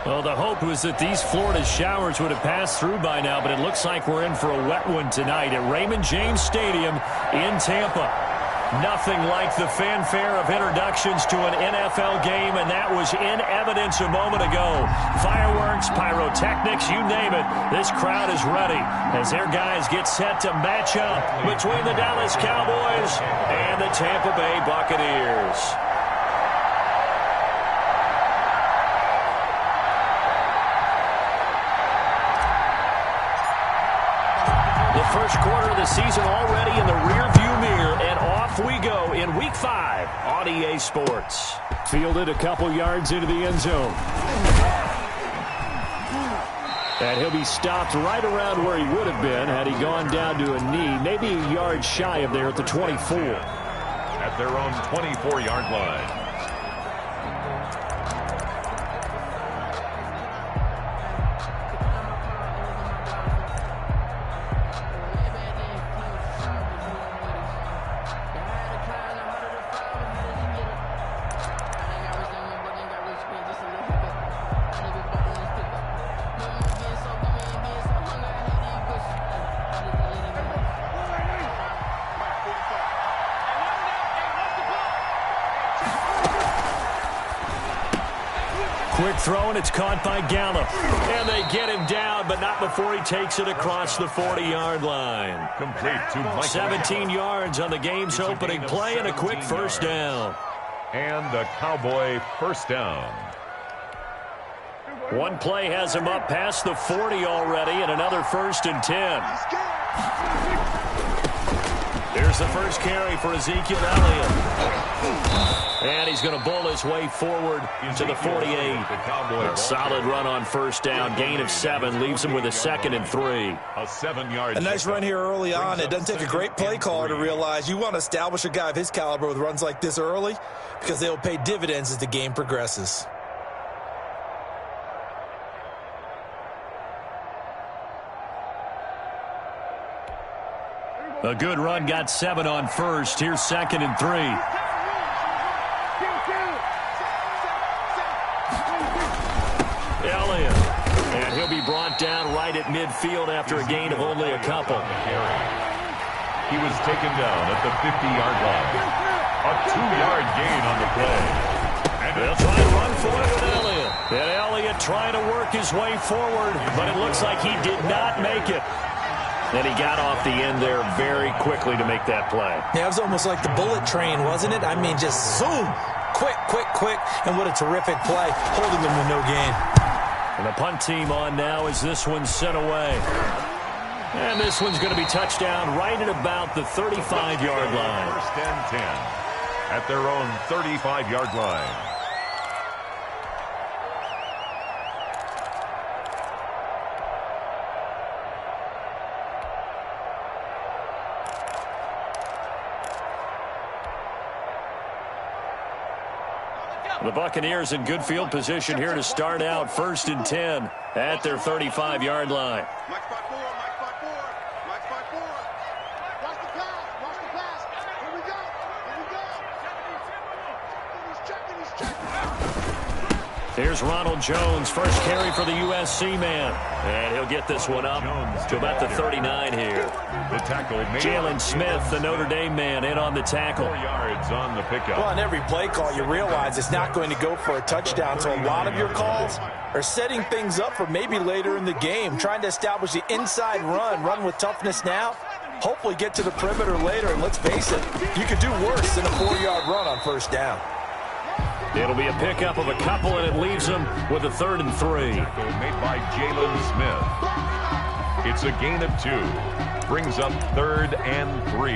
Well, the hope was that these Florida showers would have passed through by now, but it looks like we're in for a wet one tonight at Raymond James Stadium in Tampa. Nothing like the fanfare of introductions to an NFL game, and that was in evidence a moment ago. Fireworks, pyrotechnics, you name it. This crowd is ready as their guys get set to match up between the Dallas Cowboys and the Tampa Bay Buccaneers. First quarter of the season already in the rearview mirror, and off we go in Week 5 on EA Sports. Fielded a couple yards into the end zone. And he'll be stopped right around where he would have been had he gone down to a knee, maybe a yard shy of there at the 24. At their own 24-yard line. Quick throw, and it's caught by Gallup. And they get him down, but not before he takes it across the 40-yard line. Complete to Michael 17 yards on the game's opening play and a quick first down. And a Cowboy first down. One play has him up past the 40 already, and another 1st and 10. Here's the first carry for Ezekiel Elliott. And he's going to bowl his way forward to the 48. A solid run on first down. Gain of 7 leaves him with a 2nd and 3. A 7-yard. A nice run here early on. It doesn't take a great play caller to realize you want to establish a guy of his caliber with runs like this early because they'll pay dividends as the game progresses. A good run, got 7 on first. Here's 2nd and 3. Elliott. And he'll be brought down right at midfield after a gain of only a couple. He was taken down at the 50-yard line. A 2-yard gain on the play. And they'll try to run for it with Elliott. And Elliott trying to work his way forward, but it looks like he did not make it. And he got off the end there very quickly to make that play. Yeah, it was almost like the bullet train, wasn't it? I mean, just zoom. Quick, quick, quick. And what a terrific play, holding them with no gain. And the punt team on now as this one's sent away. And this one's going to be touchdown right at about the 35-yard line. 1st and 10 at their own 35-yard line. The Buccaneers in good field position here to start out 1st and 10 at their 35-yard line. Mike spot 4, Mike spot 4, Mike spot 4. Watch the pass, Here we go, He's checking. Here's Ronald Jones, first carry for the USC man. And he'll get this one up to about the 39 here. The tackle. Jalen Smith, the Notre Dame man, in on the tackle. 4 yards on the pickup. Well, on every play call, you realize it's not going to go for a touchdown. So a lot of your calls are setting things up for maybe later in the game, trying to establish the inside run with toughness now. Hopefully get to the perimeter later, and let's face it, you could do worse than a 4-yard run on first down. It'll be a pickup of a couple, and it leaves them with a 3rd and 3. Made by Jalen Smith. It's a gain of 2. Brings up 3rd and 3.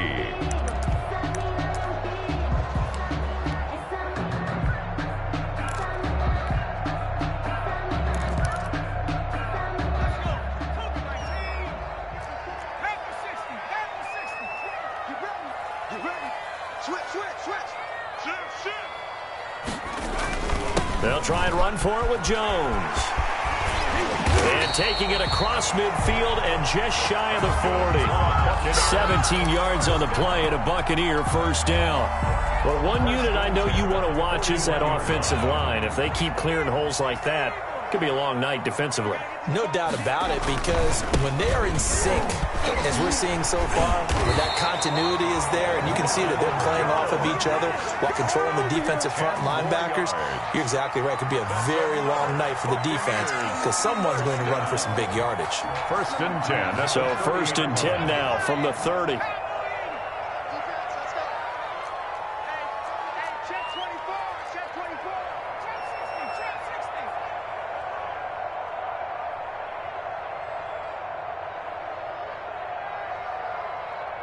They'll try and run for it with Jones. And taking it across midfield and just shy of the 40. 17 yards on the play and a Buccaneer first down. But one unit I know you want to watch is that offensive line. If they keep clearing holes like that, Could be a long night defensively. No doubt about it, because when they are in sync, as we're seeing so far, where that continuity is there, and you can see that they're playing off of each other while controlling the defensive front linebackers, you're exactly right. It could be a very long night for the defense, because someone's going to run for some big yardage. 1st and 10. So 1st and 10 now from the 30.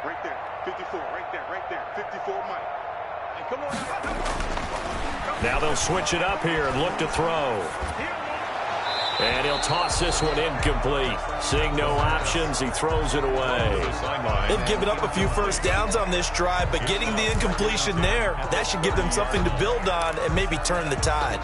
Right there, 54, right there, 54, Mike. Hey, come on. Now they'll switch it up here and look to throw. And he'll toss this one incomplete. Seeing no options, he throws it away. They've given up a few first downs on this drive, but getting the incompletion there, that should give them something to build on and maybe turn the tide.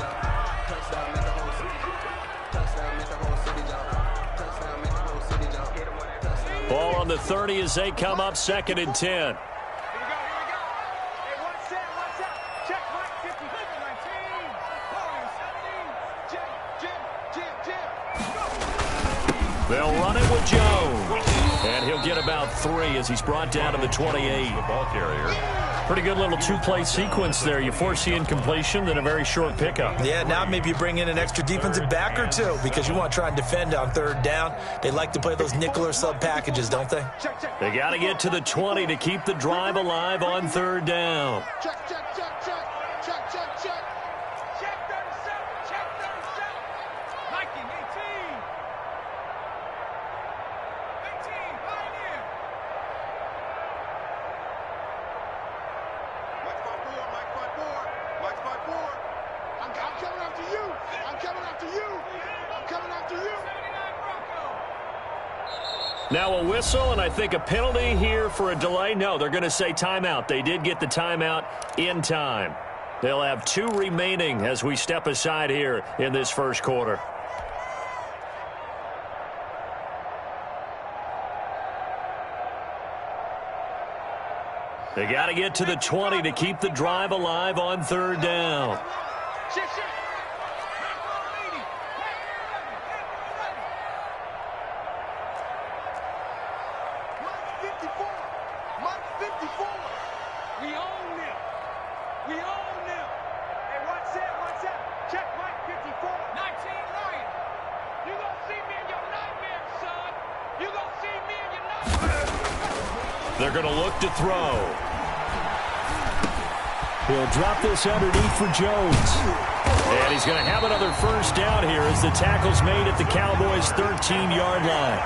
Ball on the 30 as they come up 2nd and 10. They'll run it with Jones. And he'll get about 3 as he's brought down to the 28. The ball carrier. Pretty good little two-play sequence there. You force the incompletion, then a very short pickup. Yeah, now maybe you bring in an extra defensive back or two, because you want to try and defend on 3rd down. They like to play those nickel or sub packages, don't they? They got to get to the 20 to keep the drive alive on 3rd down. Check, check, check, check, check, check, check. Check 37, check 37. Nike, 18. 18, Pioneer. Mike 5-4. I'm coming after you. I'm coming after you. I'm coming after you. 79 Bronco. Now a whistle, and I think a penalty here for a delay. No, they're going to say timeout. They did get the timeout in time. They'll have 2 remaining as we step aside here in this 1st quarter. They got to get to the 20 to keep the drive alive on 3rd down. We own them. We own them. Hey, what's that? Check Mike 54. 19 Ryan. You gonna see me in your nightmare, son. You gonna see me in your nightmare. They're going to look to throw. He'll drop this underneath for Jones. And he's going to have another 1st down here as the tackle's made at the Cowboys' 13-yard line.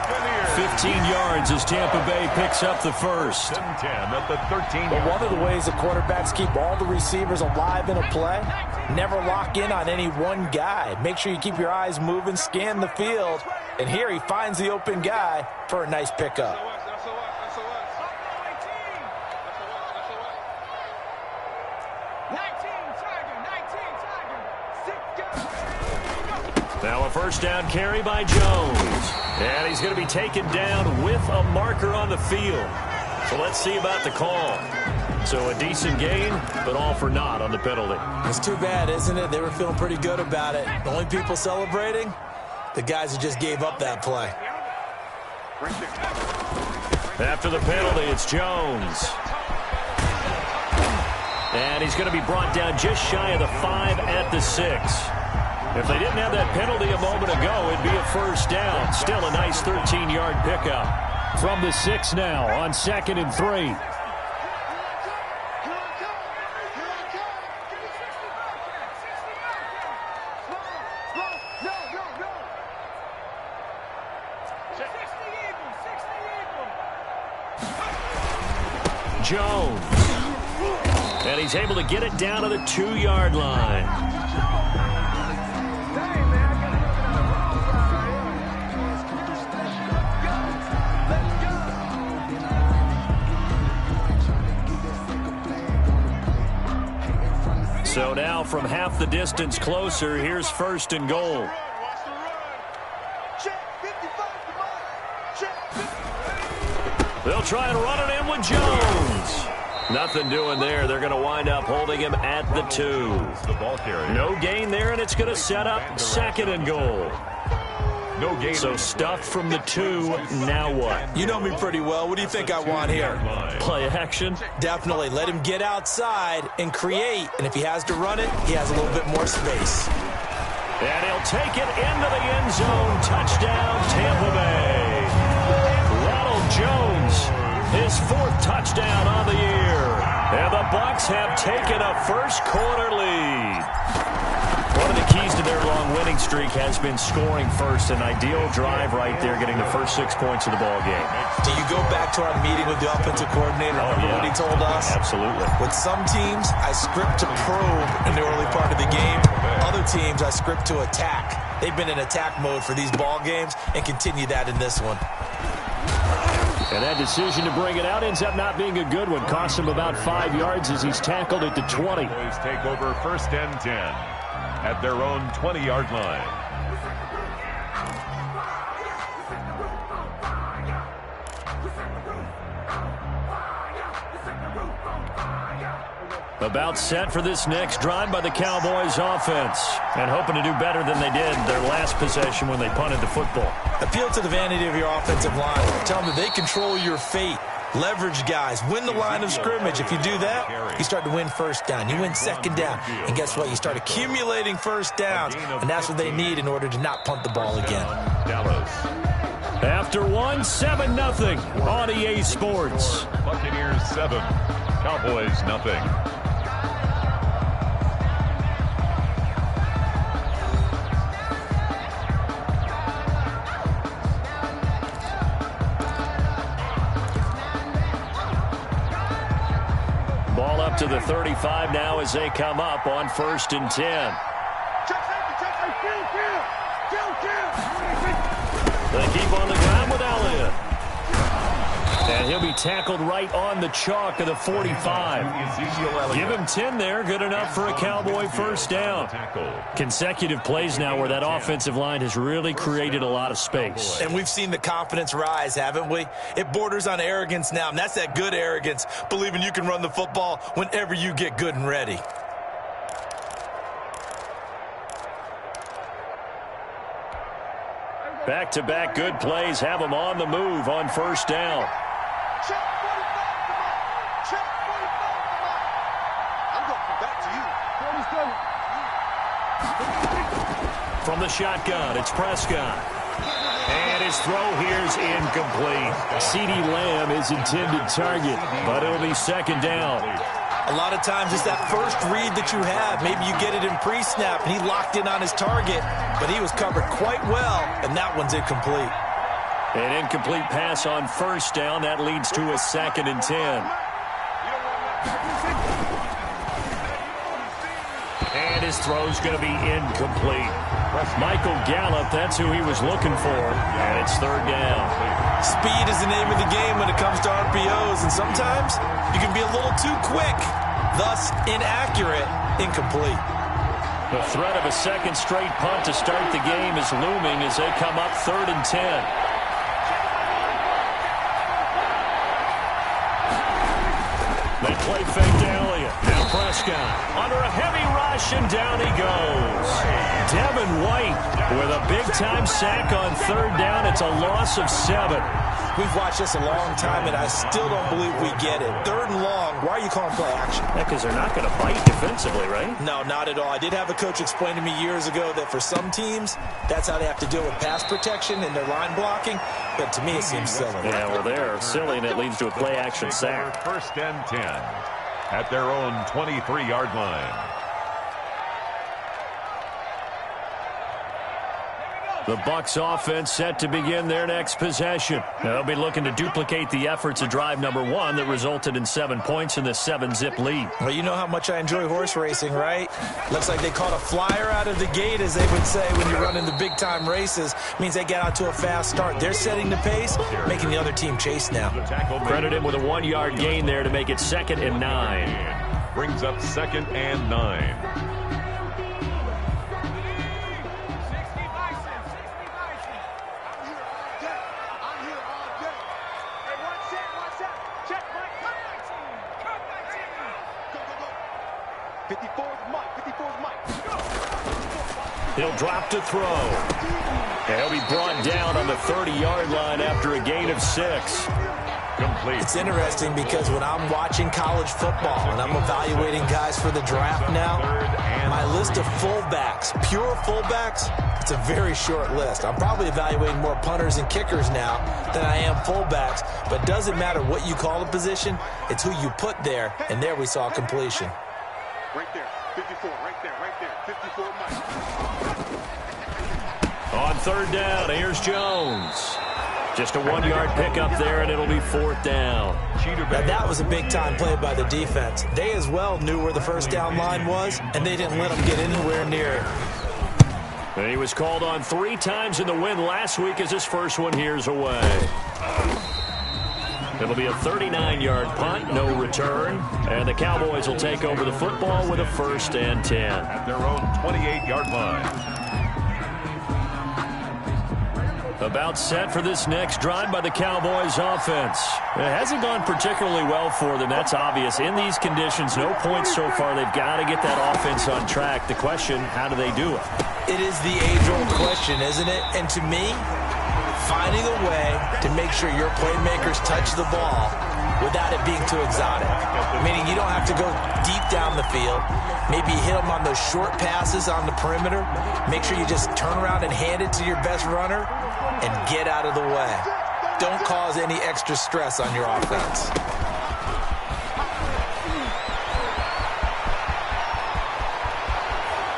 15 yards as Tampa Bay picks up the 1st. 10 at the 13. But one of the ways the quarterbacks keep all the receivers alive in a play, never lock in on any one guy. Make sure you keep your eyes moving, scan the field, and here he finds the open guy for a nice pickup. Now a 1st down carry by Jones. And he's going to be taken down with a marker on the field. So let's see about the call. So a decent gain, but all for naught on the penalty. It's too bad, isn't it? They were feeling pretty good about it. The only people celebrating, the guys who just gave up that play. After the penalty, it's Jones. And he's going to be brought down just shy of the 5 at the 6. If they didn't have that penalty a moment ago, it'd be a 1st down. Still a nice 13-yard pickup. From the 6 now on 2nd and 3. Jones. And he's able to get it down to the 2-yard line. So now from half the distance closer, here's 1st and goal. They'll try and run it in with Jones. Nothing doing there. They're going to wind up holding him at the 2. No gain there, and it's going to set up 2nd and goal. So stuffed from the 2, now what? You know me pretty well. What do you think I want here? Play action? Definitely. Let him get outside and create. And if he has to run it, he has a little bit more space. And he'll take it into the end zone. Touchdown, Tampa Bay. Ronald Jones, his 4th touchdown on the year. And the Bucs have taken a first-quarter lead. One of the keys to their long winning streak has been scoring first. An ideal drive right there, getting the first 6 points of the ball game. Do you go back to our meeting with the offensive coordinator? Remember what he told us? Absolutely. With some teams, I script to probe in the early part of the game. Other teams, I script to attack. They've been in attack mode for these ball games and continue that in this one. And that decision to bring it out ends up not being a good one. Costs him about 5 yards as he's tackled at the 20. Boys take over 1st and 10 at their own 20-yard line. About set for this next drive by the Cowboys offense. And hoping to do better than they did their last possession when they punted the football. Appeal to the vanity of your offensive line. Tell them that they control your fate. Leverage guys. Win the line of scrimmage. If you do that, you start to win 1st down. You win 2nd down. And guess what? You start accumulating 1st downs. And that's what they need in order to not punt the ball again. After 1, 7-0 on EA Sports. Buccaneers 7, Cowboys 0. Ball up to the 35 now as they come up on 1st and 10. They keep on the ground with Elliott. And he'll be tackled right on the chalk of the 45. Give him 10 there. Good enough for a Cowboy 1st down. Consecutive plays now where that offensive line has really created a lot of space. And we've seen the confidence rise, haven't we? It borders on arrogance now, and that's that good arrogance, believing you can run the football whenever you get good and ready. Back-to-back good plays have them on the move on 1st down. From the shotgun, it's Prescott. And his throw here's incomplete. CeeDee Lamb is intended target, but it'll be 2nd down. A lot of times it's that first read that you have. Maybe you get it in pre-snap, and he locked in on his target, but he was covered quite well, and that one's incomplete. An incomplete pass on 1st down. That leads to a 2nd and 10. And his throw's going to be incomplete. Michael Gallup, that's who he was looking for, and it's 3rd down. Speed is the name of the game when it comes to RPOs, and sometimes you can be a little too quick, thus inaccurate, incomplete. The threat of a 2nd straight punt to start the game is looming as they come up 3rd and 10. They play fake to Elliott. Now Prescott under a heavy rush, and down he goes. Devin White with a big-time sack on 3rd down. It's a loss of 7. We've watched this a long time, and I still don't believe we get it. 3rd and long, why are you calling play action? Yeah, because they're not going to bite defensively, right? No, not at all. I did have a coach explain to me years ago that for some teams, that's how they have to deal with pass protection and their line blocking. But to me, it seems silly. Yeah, well, they're silly, and it leads to a play-action sack. 1st and 10 at their own 23-yard line. The Bucs offense set to begin their next possession. They'll be looking to duplicate the efforts of drive number 1 that resulted in 7 points in the 7-zip lead. Well, you know how much I enjoy horse racing, right? Looks like they caught a flyer out of the gate, as they would say when you're running the big-time races. Means they get out to a fast start. They're setting the pace, making the other team chase now. Credit him with a 1-yard gain there to make it 2nd and 9. Brings up 2nd and 9. 54's Mike. 54's Mike. He'll drop to throw. He'll be brought down on the 30-yard line after a gain of 6. Complete. It's interesting because when I'm watching college football and I'm evaluating guys for the draft now, my list of fullbacks, pure fullbacks, it's a very short list. I'm probably evaluating more punters and kickers now than I am fullbacks, but it doesn't matter what you call the position, it's who you put there, and there we saw completion. Right there. 54. Right there. 54 Mike. On third down, here's Jones. Just a 1-yard pickup there, and it'll be 4th down. Now, that was a big-time play by the defense. They as well knew where the first down line was, and they didn't let them get anywhere near it. And he was called on 3 times in the win last week as his first one here's away. It'll be a 39-yard punt, no return, and the Cowboys will take over the football with a 1st and 10. At their own 28-yard line. About set for this next drive by the Cowboys offense. It hasn't gone particularly well for them, that's obvious. In these conditions, no points so far. They've got to get that offense on track. The question, how do they do it? It is the age-old question, isn't it? And to me, finding a way to make sure your playmakers touch the ball without it being too exotic. Meaning you don't have to go deep down the field. Maybe hit them on those short passes on the perimeter. Make sure you just turn around and hand it to your best runner and get out of the way. Don't cause any extra stress on your offense.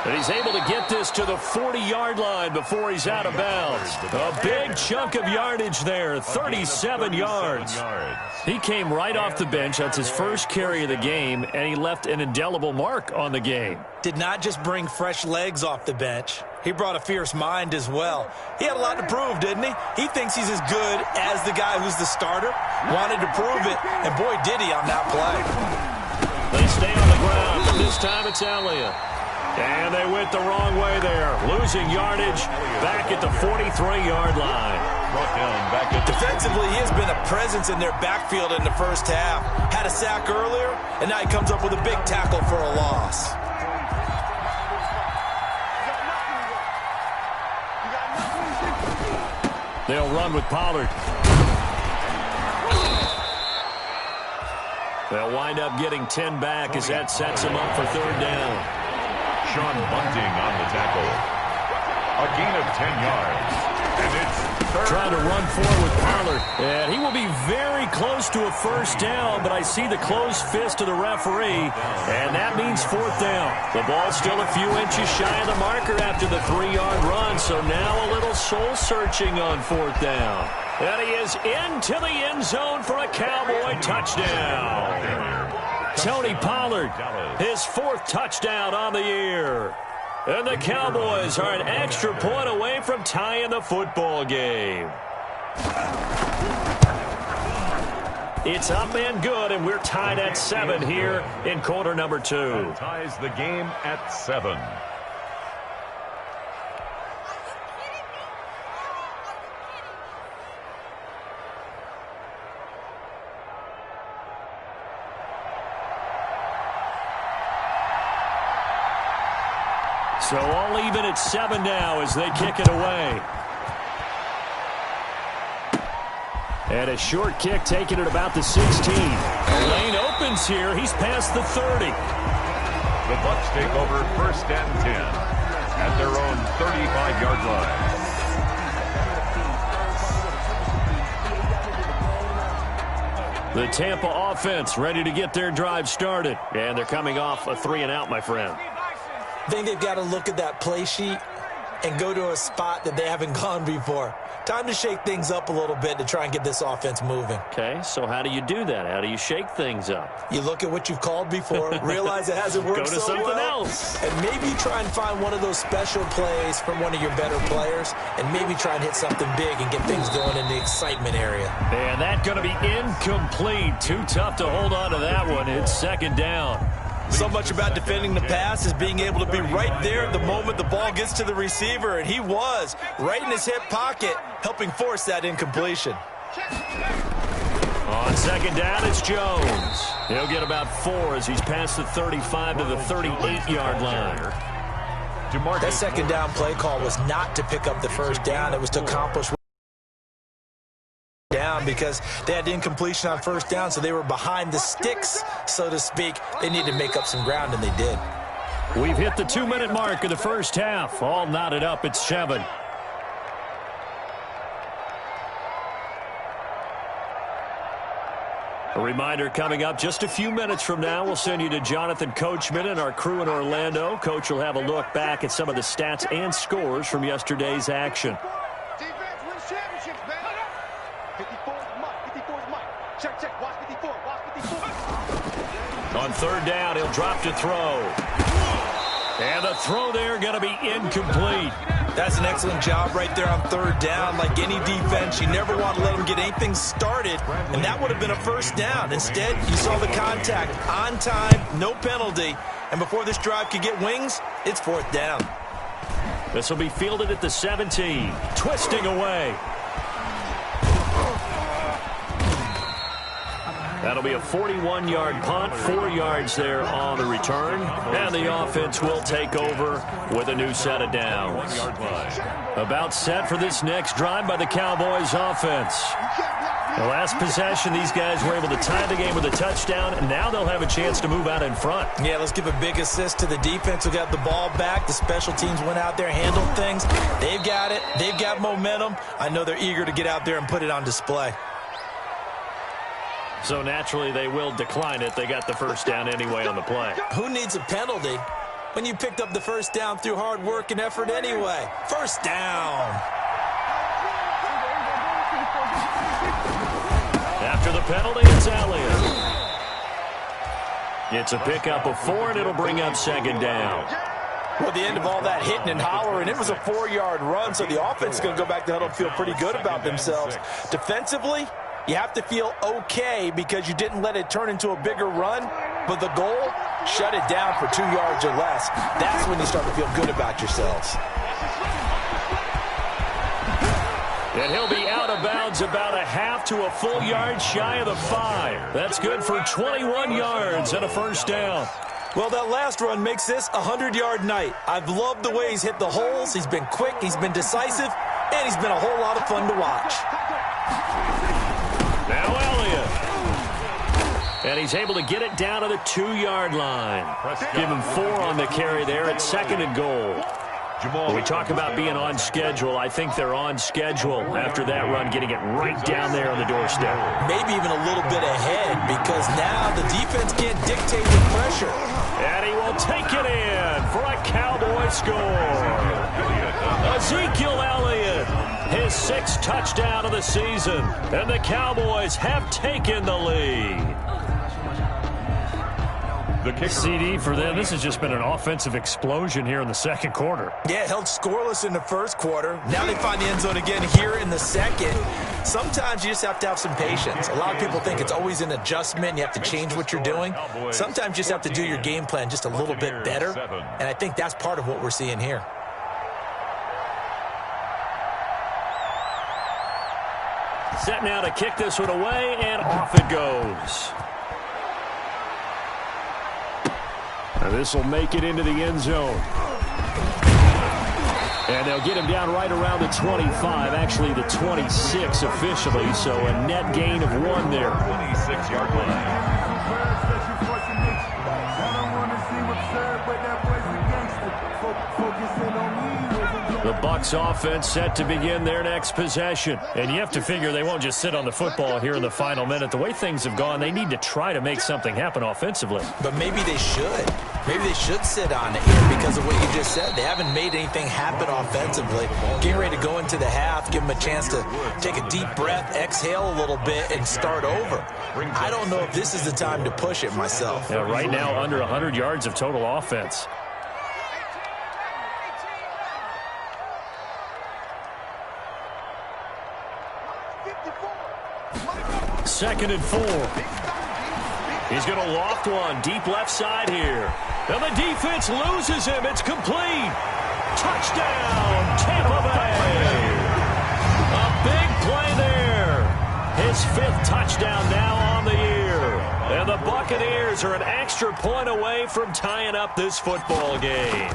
And he's able to get this to the 40-yard line before he's out of bounds. A big chunk of yardage there, 37 yards. He came right off the bench. That's his first carry of the game, and he left an indelible mark on the game. Did not just bring fresh legs off the bench. He brought a fierce mind as well. He had a lot to prove, didn't he? He thinks he's as good as the guy who's the starter. Wanted to prove it, and boy, did he on that play. They stay on the ground, but this time it's Elliott. And they went the wrong way there. Losing yardage back at the 43-yard line. Brought down back at Defensively, he has been a presence in their backfield in the first half. Had a sack earlier, and now he comes up with a big tackle for a loss. They'll run with Pollard. They'll wind up getting 10 back as that sets them up for third down. Sean Bunting on the tackle. A gain of 10 yards. And it's third. Trying to run forward with Pollard. And he will be very close to a first down, but I see the closed fist of the referee, and that means 4th down. The ball's still a few inches shy of the marker after the 3-yard run, so now a little soul-searching on 4th down. And he is into the end zone for a Cowboy touchdown. Tony Pollard, his 4th touchdown on the year. And the Cowboys are an extra point away from tying the football game. It's up and good, and we're tied at 7 here in quarter number 2. That ties the game at 7. So all even at 7 now as they kick it away. And a short kick taken at about the 16. Lane opens here. He's past the 30. The Bucs take over 1st and 10 at their own 35-yard line. The Tampa offense ready to get their drive started. And they're coming off a 3-and-out, my friend. I think they've got to look at that play sheet and go to a spot that they haven't gone before. Time to shake things up a little bit to try and get this offense moving. Okay, so how do you do that? How do you shake things up? You look at what you've called before, realize it hasn't worked Go to so something well, else. and maybe try and find one of those special plays from one of your better players, and maybe try and hit something big and get things going in the excitement area. And that's going to be incomplete. Too tough to hold on to that one. It's 2nd down. So much about defending the pass is being able to be right there the moment the ball gets to the receiver, and he was right in his hip pocket, helping force that incompletion. On second down, it's Jones. He'll get about 4 as he's past the 35 to the 38-yard line. That second down play call was not to pick up the first down. It was to accomplish down because they had incompletion on first down, so they were behind the sticks, so to speak. They needed to make up some ground, and they did. We've hit the 2-minute mark of the first half. All knotted up at 7. A reminder coming up just a few minutes from now, we'll send you to Jonathan Coachman and our crew in Orlando. Coach will have a look back at some of the stats and scores from yesterday's action. Defense wins championships, man. 54 is Mike. 54 is Mike. Check, check. Watch 54. Watch 54. On third down, he'll drop to throw. And the throw there going to be incomplete. That's an excellent job right there on third down. Like any defense, you never want to let them get anything started, and that would have been a first down. Instead, you saw the contact on time, no penalty, and before this drive could get wings, it's fourth down. This will be fielded at the 17, twisting away. That'll be a 41-yard punt, 4 yards there on the return. And the offense will take over with a new set of downs. About set for this next drive by the Cowboys offense. The last possession, these guys were able to tie the game with a touchdown, and now they'll have a chance to move out in front. Yeah, let's give a big assist to the defense who got the ball back. The special teams went out there, handled things. They've got it. They've got momentum. I know they're eager to get out there and put it on display. So naturally, they will decline it. They got the first down anyway on the play. Who needs a penalty when you picked up the first down through hard work and effort anyway? First down. After the penalty, it's Elliott. It's a pickup of 4, and it'll bring up second down. Well, at the end of all that hitting and hollering, it was a 4-yard run, so the offense is going to go back to huddle and feel pretty good about themselves. Defensively, you have to feel okay because you didn't let it turn into a bigger run, but the goal, shut it down for 2 yards or less. That's when you start to feel good about yourselves. And he'll be out of bounds about a half to a full yard shy of the 5. That's good for 21 yards and a first down. Well, that last run makes this a 100-yard night. I've loved the way he's hit the holes. He's been quick, he's been decisive, and he's been a whole lot of fun to watch. Now Elliott. And he's able to get it down to the 2-yard line. Give him 4 on the carry there at 2nd and goal. When we talk about being on schedule, I think they're on schedule after that run, getting it right down there on the doorstep. Maybe even a little bit ahead because now the defense can't dictate the pressure. And he will take it in for a Cowboy score. Ezekiel Elliott, his 6th touchdown of the season, and the Cowboys have taken the lead. CD for them, this has just been an offensive explosion here in the second quarter. Yeah, held scoreless in the first quarter. Now they find the end zone again here in the second. Sometimes you just have to have some patience. A lot of people think it's always an adjustment. You have to change what you're doing. Sometimes you just have to do your game plan just a little bit better. And I think that's part of what we're seeing here. Set now to kick this one away, and off it goes. Now this will make it into the end zone. And they'll get him down right around the 25, actually the 26 officially, so a net gain of 1 there. 26-yard line. The Bucs offense set to begin their next possession. And you have to figure they won't just sit on the football here in the final minute. The way things have gone, they need to try to make something happen offensively. But maybe they should. Maybe they should sit on it here because of what you just said. They haven't made anything happen offensively. Getting ready to go into the half, give them a chance to take a deep breath, exhale a little bit, and start over. I don't know if this is the time to push it myself. Yeah, right now, under 100 yards of total offense. Second and 4. He's going to loft one deep left side here. And the defense loses him. It's complete. Touchdown, Tampa Bay. A big play there. his 5th touchdown now on the year. And the Buccaneers are an extra point away from tying up this football game.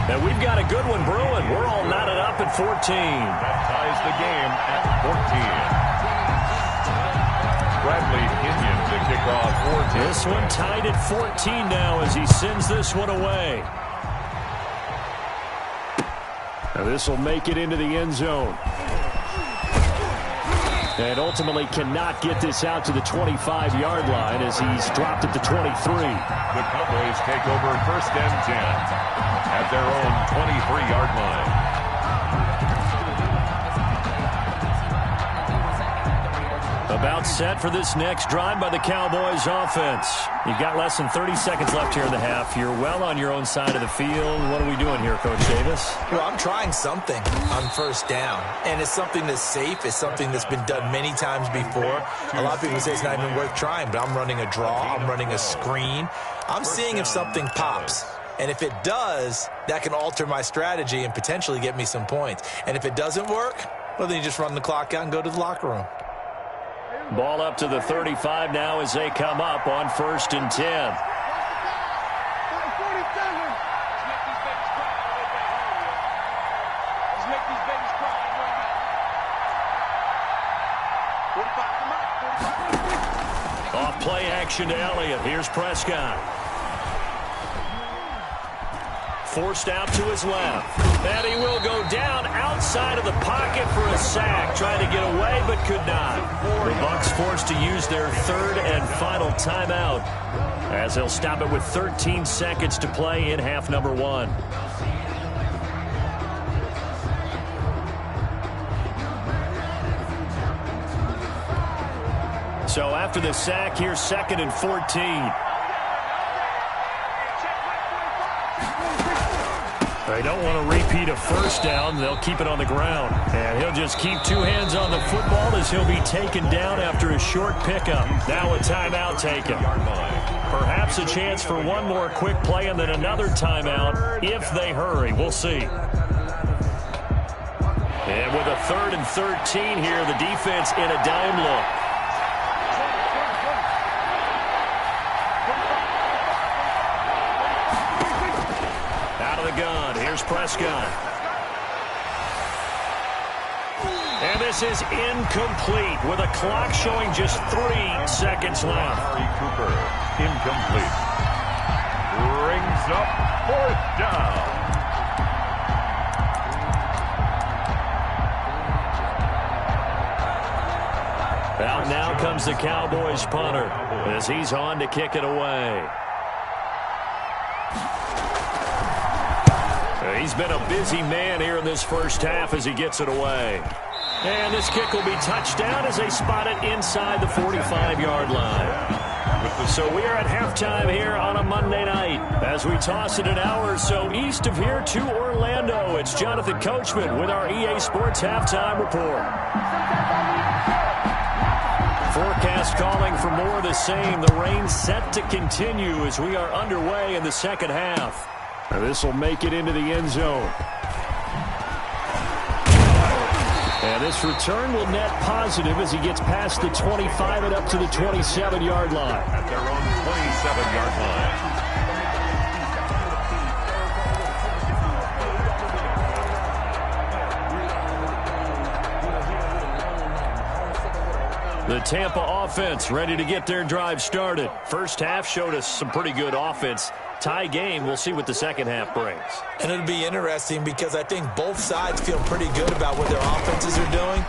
And we've got a good one brewing. We're all knotted up at 14. That ties the game at 14. Bradley Pinion to kick off 14. This one tied at 14 now as he sends this one away. Now this will make it into the end zone. And ultimately cannot get this out to the 25-yard line as he's dropped at the 23. The Cowboys take over 1st and 10 at their own 23-yard line. About set for this next drive by the Cowboys offense. You've got less than 30 seconds left here in the half. You're well on your own side of the field. What are we doing here, Coach Davis? Well, I'm trying something on 1st down, and it's something that's safe. It's something that's been done many times before. A lot of people say it's not even worth trying, but I'm running a draw. I'm running a screen. I'm seeing if something pops. And if it does, that can alter my strategy and potentially get me some points. And if it doesn't work, well, then you just run the clock out and go to the locker room. Ball up to the 35 now as they come up on 1st and 10. Off play action to Elliott. Here's Prescott. Forced out to his left. And he will go down outside of the pocket for a sack. Trying to get away, but could not. The Bucs forced to use their 3rd and final timeout as they'll stop it with 13 seconds to play in half number 1. So after the sack, here's 2nd and 14. They don't want to repeat a 1st down. They'll keep it on the ground. And he'll just keep 2 hands on the football as he'll be taken down after a short pickup. Now a timeout taken. Perhaps a chance for one more quick play and then another timeout if they hurry. We'll see. And with a 3rd and 13 here, the defense in a dime look. Gun. Here's Prescott. And this is incomplete with a clock showing just 3 seconds left. Amari Cooper, incomplete. Brings up 4th down. Out now comes the Cowboys punter as he's on to kick it away. He's been a busy man here in this 1st half as he gets it away. And this kick will be touchdown as they spot it inside the 45-yard line. So we are at halftime here on a Monday night as we toss it an hour or so east of here to Orlando. It's Jonathan Coachman with our EA Sports Halftime Report. Forecast calling for more of the same. The rain set to continue as we are underway in the 2nd half. And this will make it into the end zone. And this return will net positive as he gets past the 25 and up to the 27-yard line. At their own 27-yard line. The Tampa offense ready to get their drive started. 1st half showed us some pretty good offense. Tie game. We'll see what the 2nd half brings. And it'll be interesting because I think both sides feel pretty good about what their offenses are doing.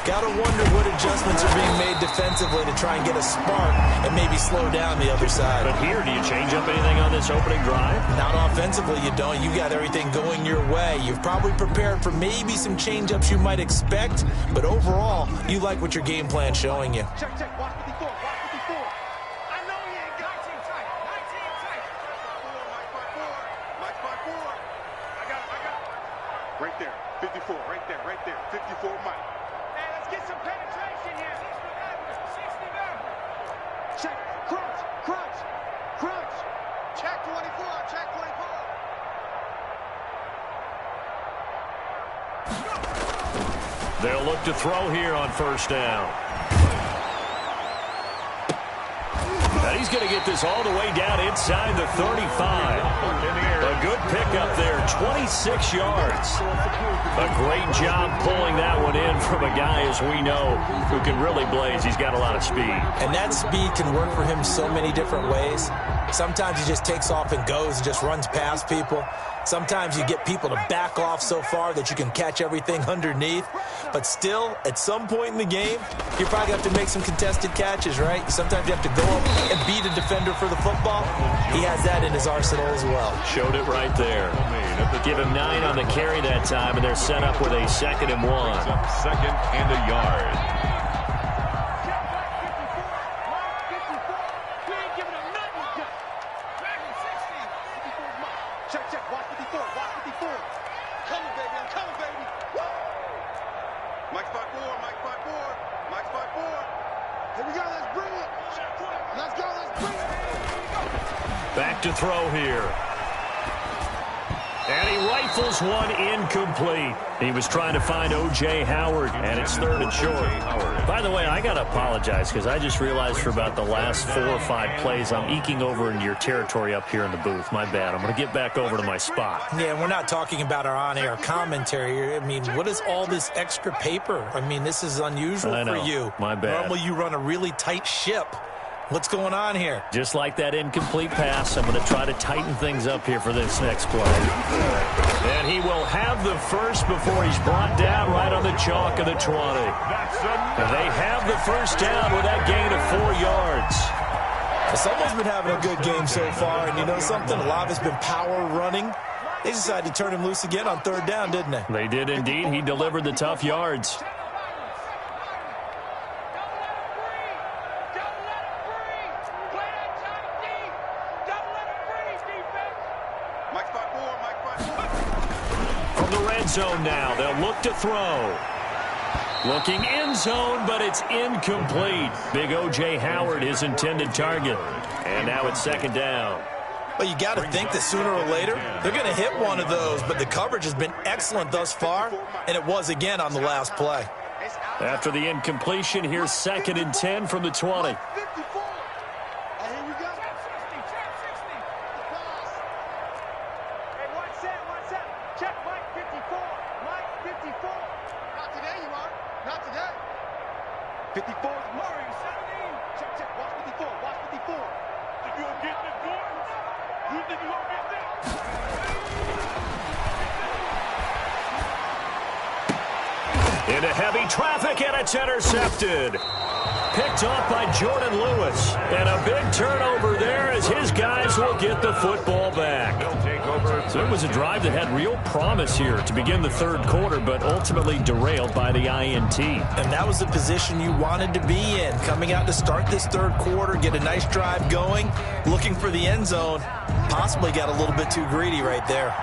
Got to wonder what adjustments are being made defensively to try and get a spark and maybe slow down the other side. But here, do you change up anything on this opening drive? Not offensively, you don't. You got everything going your way. You've probably prepared for maybe some change-ups you might expect, but overall, you like what your game plan's showing you. Check, check. Watch 54. Watch 54. I know he ain't got 19 tight. 19 tight. Mike 54. I got him. Right there. 54. Right there. 54 Mike. Hey, let's get some penetration here. 69. Check. Crunch. Check 24. Check 24. They'll look to throw here on first down. And he's going to get this all the way down inside the 35. A good pickup there, 26 yards. A great job pulling that one in from a guy, as we know, who can really blaze. He's got a lot of speed. And that speed can work for him so many different ways. Sometimes he just takes off and goes and just runs past people. Sometimes you get people to back off so far that you can catch everything underneath. But still, at some point in the game, you probably have to make some contested catches, right? Sometimes you have to go up and beat a defender for the football. He has that in his arsenal as well. Showed it right there. Give him 9 on the carry that time, and they're set up with a 2nd and 1. Second and a yard. Back to throw here. And he rifles one incomplete. He was trying to find O.J. Howard, and it's 3rd and short. By the way, I got to apologize because I just realized for about the last 4 or 5 plays, I'm eking over into your territory up here in the booth. My bad. I'm going to get back over to my spot. Yeah, we're not talking about our on-air commentary. I mean, what is all this extra paper? I mean, this is unusual for you. My bad. Normally you run a really tight ship. What's going on here? Just like that incomplete pass, I'm going to try to tighten things up here for this next play. And he will have the first before he's brought down right on the chalk of the 20. They have the first down with that gain of 4 yards. Someone's been having a good game so far, and you know something? A lot has been power running. They decided to turn him loose again on 3rd down, didn't they? They did indeed. He delivered the tough yards. Zone now. They'll look to throw. Looking end zone, but it's incomplete. Big O.J. Howard, his intended target. And now it's 2nd down. Well, you got to think that sooner or later they're going to hit one of those, but the coverage has been excellent thus far, and it was again on the last play. After the incompletion, here's 2nd and 10 from the 20. Into heavy traffic, and it's intercepted. Picked off by Jordan Lewis. And a big turnover there as his guys will get the football back. So it was a drive that had real promise here to begin the 3rd quarter, but ultimately derailed by the INT. And that was the position you wanted to be in. Coming out to start this 3rd quarter, get a nice drive going, looking for the end zone. Possibly got a little bit too greedy right there.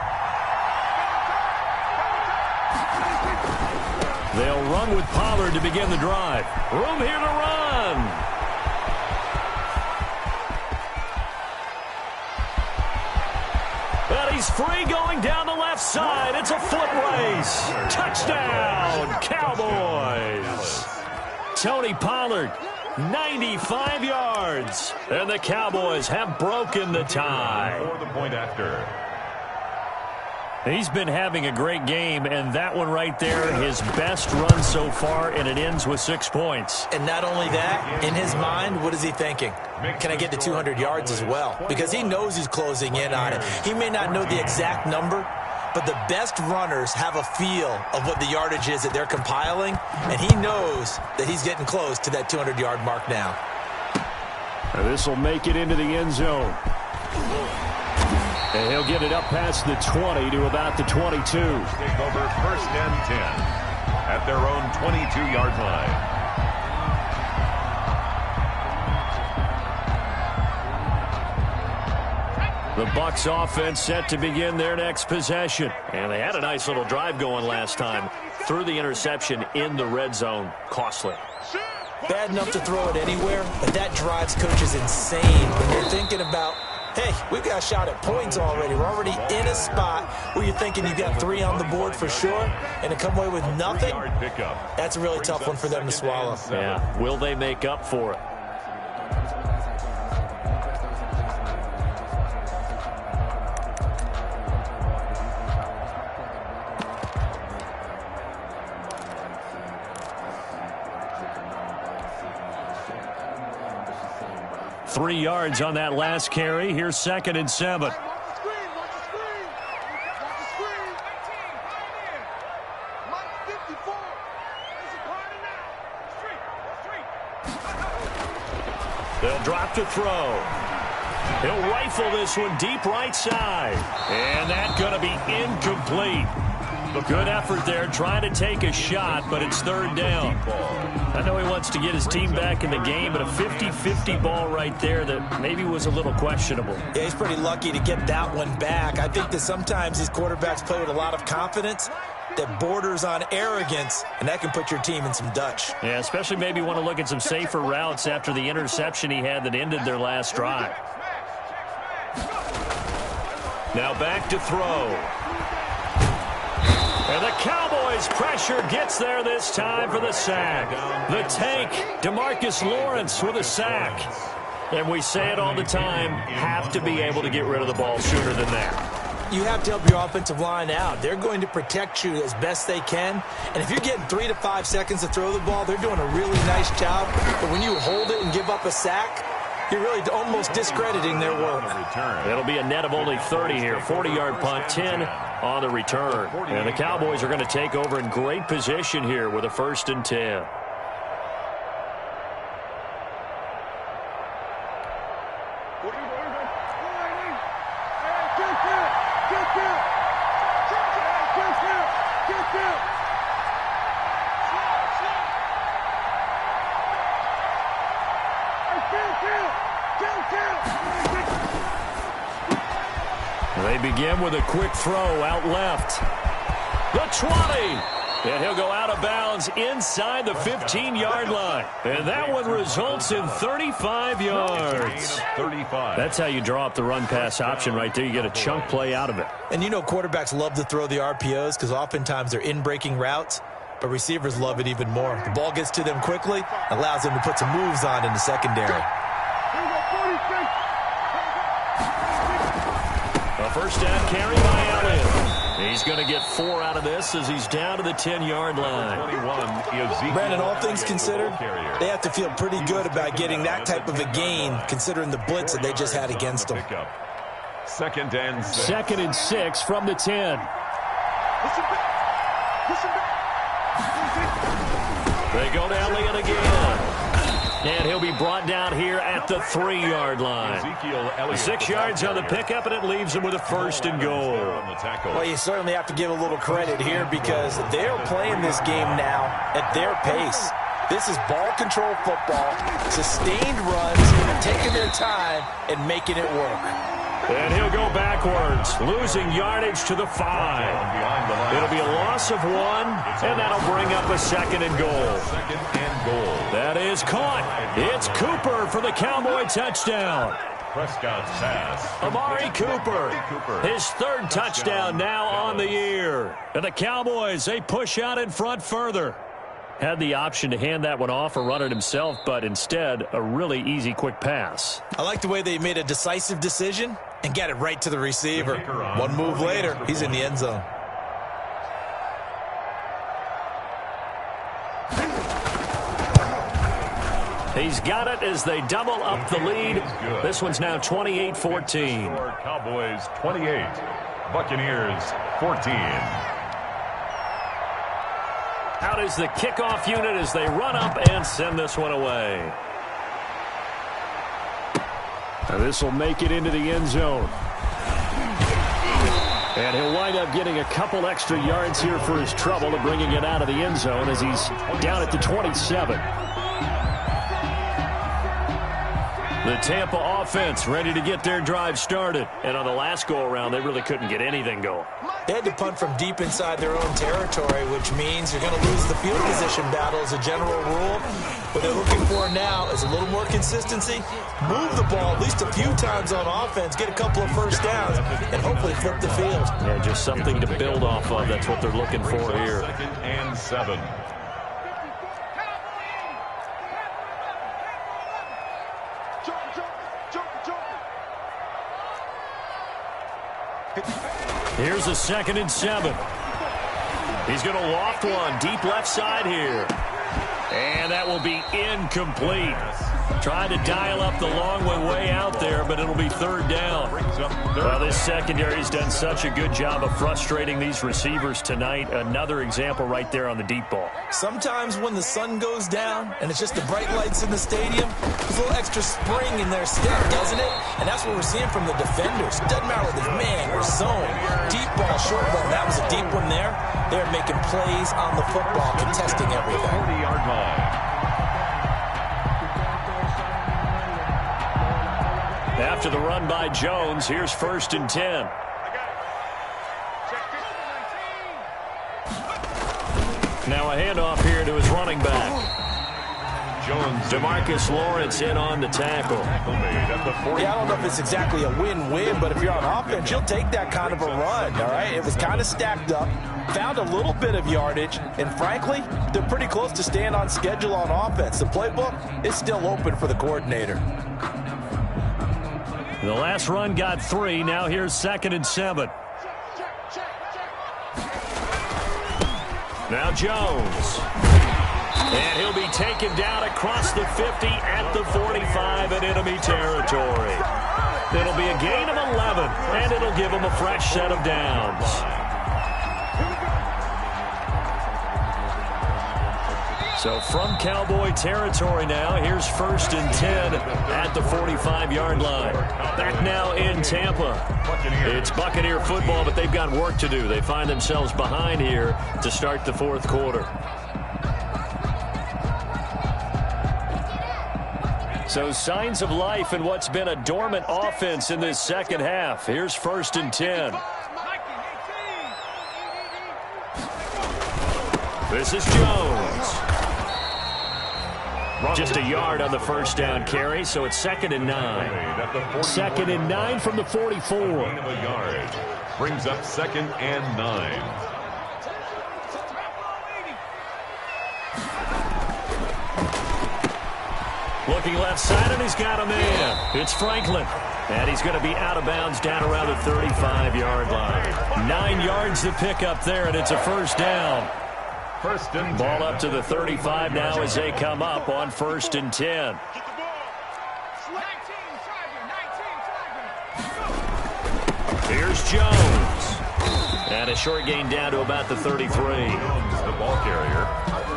They'll run with Pollard to begin the drive. Room here to run. And he's free going down the left side. It's a foot race. Touchdown, Cowboys. Tony Pollard, 95 yards. And the Cowboys have broken the tie. For the point after. He's been having a great game, and that one right there, his best run so far, and it ends with 6 points. And not only that, in his mind, what is he thinking? Can I get to 200 yards as well? Because he knows he's closing in on it. He may not know the exact number, but the best runners have a feel of what the yardage is that they're compiling, and he knows that he's getting close to that 200-yard mark now. This will make it into the end zone. And he'll get it up past the 20 to about the 22. Take over 1st and 10 at their own 22-yard line. The Bucs offense set to begin their next possession. And they had a nice little drive going last time. Threw the interception in the red zone. Costly. Bad enough to throw it anywhere, but that drives coaches insane when you're thinking about hey, we've got a shot at points already. We're already in a spot where you're thinking you got 3 on the board for sure, and to come away with nothing, that's a really tough one for them to swallow. Yeah, will they make up for it? Three yards on that last carry. Here's 2nd and 7. They'll drop to throw. He'll rifle this one deep right side. And that's going to be incomplete. Good effort there, trying to take a shot, but it's 3rd down. I know he wants to get his team back in the game, but a 50-50 ball right there that maybe was a little questionable. Yeah, he's pretty lucky to get that one back. I think that sometimes these quarterbacks play with a lot of confidence that borders on arrogance, and that can put your team in some Dutch. Yeah, especially maybe want to look at some safer routes after the interception he had that ended their last drive. Now back to throw. And the Cowboys' pressure gets there this time for the sack. The tank, DeMarcus Lawrence with a sack. And we say it all the time, have to be able to get rid of the ball sooner than that. You have to help your offensive line out. They're going to protect you as best they can. And if you're getting 3 to 5 seconds to throw the ball, they're doing a really nice job. But when you hold it and give up a sack, you're really almost discrediting their work. It'll be a net of only 30 here. 40-yard punt, 10 on the return. And the Cowboys are going to take over in great position here with a 1st and 10. They begin with a quick throw out left. The 20. And he'll go out of bounds inside the 15-yard line. And that one results in 35 yards. 35. That's how you draw up the run-pass option right there. You get a chunk play out of it. And you know quarterbacks love to throw the RPOs because oftentimes they're in-breaking routes, but receivers love it even more. The ball gets to them quickly, allows them to put some moves on in the secondary. A first down carry by Allen. He's going to get 4 out of this as he's down to the 10-yard line. 21, Brandon, all things considered, they have to feel pretty good about getting that type of a gain considering the blitz that they just had against them. 2nd and 6. 2nd and 6 from the 10. They go to Elliott again. And he'll be brought down here at the 3-yard line. 6 yards on the pickup, and it leaves him with a 1st and goal. Well, you certainly have to give a little credit here because they're playing this game now at their pace. This is ball control football, sustained runs, taking their time and making it work. And he'll go backwards, losing yardage to the 5. It'll be a loss of 1, and that'll bring up a 2nd and goal. 2nd and goal. That is caught. It's Cooper for the Cowboy touchdown. Prescott's pass. Amari Cooper, his 3rd touchdown now on the year. And the Cowboys, they push out in front further. Had the option to hand that one off or run it himself, but instead, a really easy, quick pass. I like the way they made a decisive decision and got it right to the receiver. One move later, he's in the end zone. He's got it as they double up the lead. This one's now 28-14. Cowboys 28, Buccaneers 14. Out is the kickoff unit as they run up and send this one away. This will make it into the end zone. And he'll wind up getting a couple extra yards here for his trouble to bringing it out of the end zone as he's down at the 27. The Tampa offense ready to get their drive started. And on the last go-around, they really couldn't get anything going. They had to punt from deep inside their own territory, which means you're going to lose the field position battle as a general rule. What they're looking for now is a little more consistency. Move the ball at least a few times on offense, get a couple of first downs, and hopefully flip the field. Yeah, just something to build off of. That's what they're looking for here. 2nd and 7. Here's a 2nd and 7. He's going to loft one deep left side here. And that will be incomplete. Trying to dial up the long way out there, but it'll be 3rd down. Well, this secondary's done such a good job of frustrating these receivers tonight. Another example right there on the deep ball. Sometimes when the sun goes down and it's just the bright lights in the stadium, there's a little extra spring in their step, doesn't it? And that's what we're seeing from the defenders. Doesn't matter whether it's man or zone. Deep ball, short ball. That was a deep one there. They're making plays on the football, contesting everything. 40-yard line. After the run by Jones, here's 1st and 10. Now a handoff here to his running back. Jones. Demarcus Lawrence in on the tackle. Yeah, I don't know if it's exactly a win-win, but if you're on offense, you'll take that kind of a run, all right? It was kind of stacked up, found a little bit of yardage, and frankly, they're pretty close to staying on schedule on offense. The playbook is still open for the coordinator. The last run got 3. Now here's 2nd and 7. Now Jones. And he'll be taken down across the 50 at the 45 in enemy territory. It'll be a gain of 11, and it'll give him a fresh set of downs. So from Cowboy territory now, here's 1st and 10 at the 45-yard line. Back now in Tampa. It's Buccaneer football, but they've got work to do. They find themselves behind here to start the 4th quarter. So signs of life in what's been a dormant offense in this second half. Here's 1st and 10. This is Jones. Just a yard on the first down carry, so it's 2nd and 9. 2nd and 9 from the 44. Brings up 2nd and 9. Looking left side, and he's got a man. It's Franklin. And he's going to be out of bounds down around the 35-yard line. 9 yards to pick up there, and it's a 1st down. 1st and 10. Ball up to the 35 now as they come up on 1st and 10. Here's Jones. And a short gain down to about the 33. The ball carrier.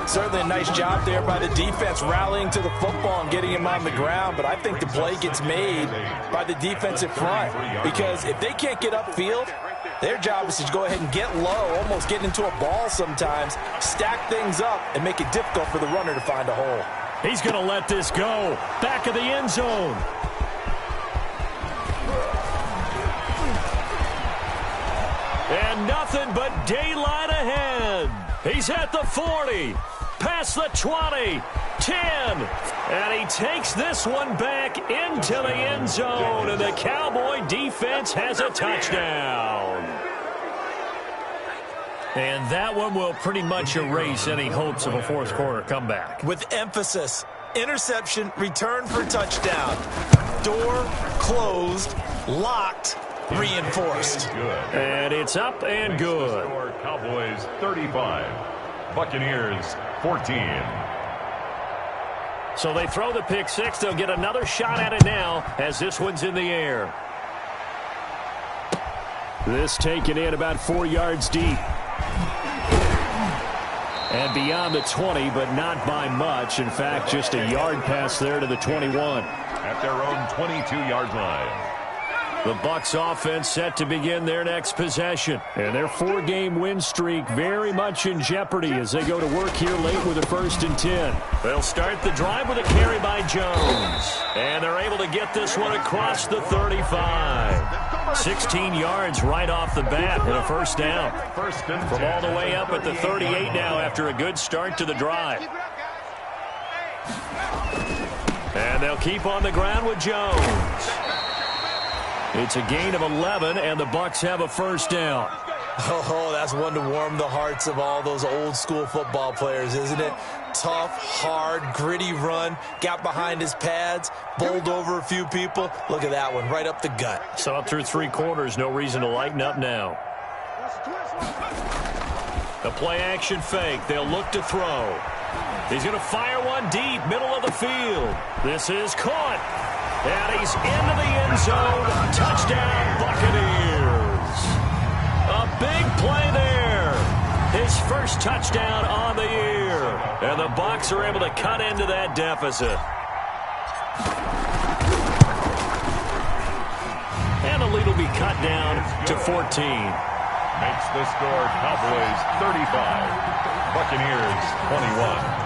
Certainly a nice job there by the defense rallying to the football and getting him on the ground, but I think the play gets made by the defensive front because if they can't get upfield, their job is to go ahead and get low, almost get into a ball sometimes, stack things up, and make it difficult for the runner to find a hole. He's going to let this go. Back of the end zone. And nothing but daylight ahead. He's at the 40, past the 20, 10, and he takes this one back into the end zone, and the Cowboy defense has a touchdown. And that one will pretty much erase any hopes of a 4th quarter comeback. With emphasis, interception, return for touchdown. Door closed, locked, reinforced. And it's up and good. Cowboys 35, Buccaneers 14. So they throw the pick 6. They'll get another shot at it now as this one's in the air. This taken in about 4 yards deep. And beyond the 20, but not by much. In fact, just a yard pass there to the 21. At their own 22-yard line. The Bucs offense set to begin their next possession. And their 4-game win streak very much in jeopardy as they go to work here late with a 1st and 10. They'll start the drive with a carry by Jones. And they're able to get this one across the 35. 16 yards right off the bat and a 1st down. From all the way up at the 38 now after a good start to the drive. And they'll keep on the ground with Jones. It's a gain of 11, and the Bucs have a 1st down. Oh, that's one to warm the hearts of all those old-school football players, isn't it? Tough, hard, gritty run, got behind his pads, bowled over a few people. Look at that one, right up the gut. So up through 3 quarters, no reason to lighten up now. The play-action fake. They'll look to throw. He's going to fire one deep, middle of the field. This is caught. And he's into the end zone. Touchdown, Buccaneers. A big play there. His 1st touchdown on the year. And the Bucs are able to cut into that deficit. And the lead will be cut down to 14. Makes the score Cowboys 35, Buccaneers 21.